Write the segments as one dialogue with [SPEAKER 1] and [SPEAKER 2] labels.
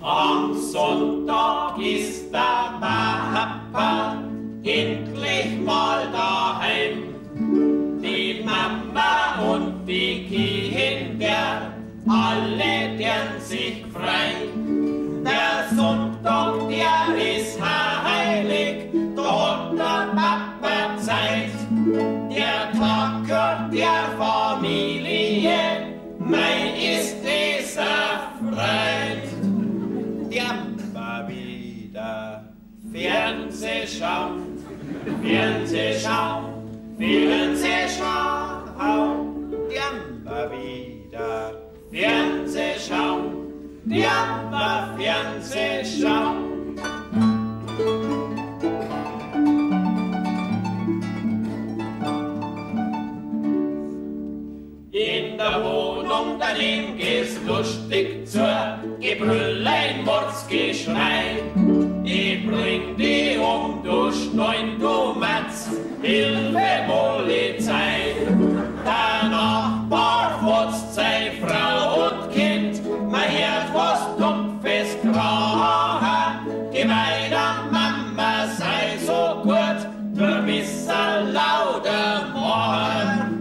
[SPEAKER 1] Am Sonntag ist der Papa endlich mal daheim. Die Mama und die Kinder, alle deren sich frei. Der Sonntag, der ist heilig, da hat der Papa Zeit. Der Tag gehört der Familie, mein ist dieser Freit. Der war wieder Fernseh schauen, Fernseh schauen, Fernseh schauen. Der war wieder Fernseh schauen, der war Fernseh schauen. In der Wohnung daneben geht's lustig zur, Gebrüllein, Mordsgeschrei. Ich bring die du Schneun, du Matz, Hilfe, Polizei. Der Nachbar futzt sei Frau und Kind, man hört was dumpfes Krachen. Die meiner Mama sei so gut, du bist ein lauter Mann.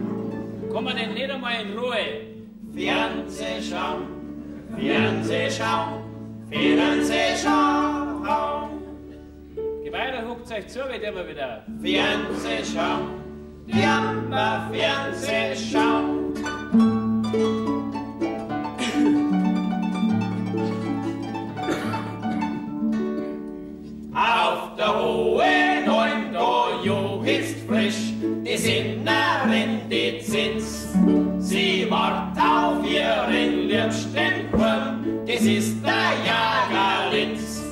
[SPEAKER 2] Komm mal denn nicht einmal in Ruhe.
[SPEAKER 1] Fernseh schauen, Fernseh schauen, Fernseh schauen.
[SPEAKER 2] Geh weiter, huckt euch zu, wird immer wieder.
[SPEAKER 1] Fernseh schauen, ja, Fernseh schauen. Auf der hohen Alm, da jo ist frisch, die Sinnerin, die Zins. Sie wart auf ihren liebsten Wurm, das ist der Jagerlitz.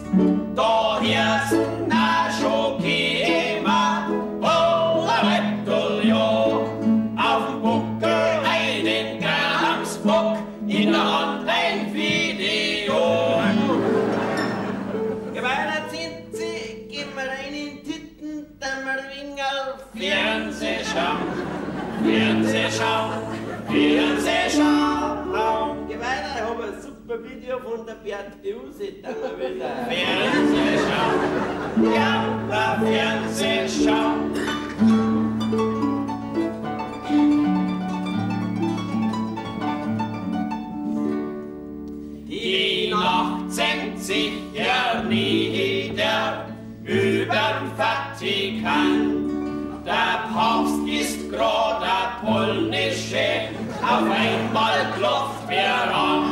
[SPEAKER 1] Da hörst na schon immer, Holla Rettel, jo. Auf'm Buckel einen Gramsbock, in der Hand ein Video. Geweihter Zinzi, geh mal rein in Titten, Dammerwingerl. Fernseh schauen, Fernseh schauen. Fernseh schauen. Geweihter, ich hab ein super Video von der Beate da mal wieder. Fernseh schauen, ja, Fernseh schauen. Die Nacht senkt sich nieder überm Vatikan. Der Papst ist grad der polnische, auf einmal klopft er an.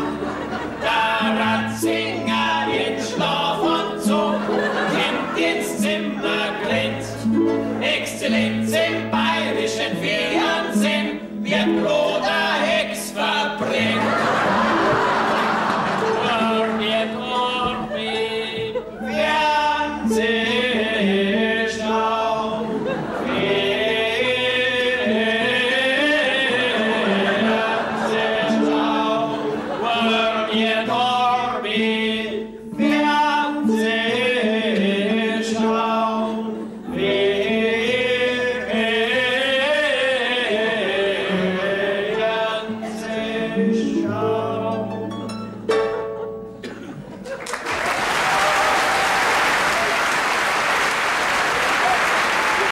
[SPEAKER 1] Der Ratzinger in Schlafanzug kommt ins Zimmer glänzt. Exzellenz im bayerischen Fernsehen wird grad der Hex verbrennt. Fernseh schauen, Fernseh schauen.